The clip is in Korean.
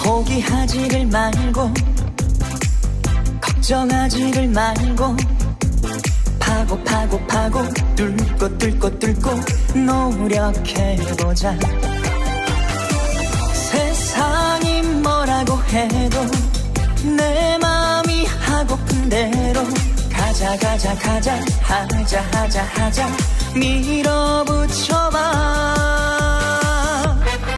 포기하지를 말고 걱정하지를 말고 파고 파고 파고 뚫고 뚫고 뚫고 노력해보자. 세상이 뭐라고 해도 내 맘이 하고픈 대로 가자 가자 가자 하자 하자 하자 밀어붙여봐.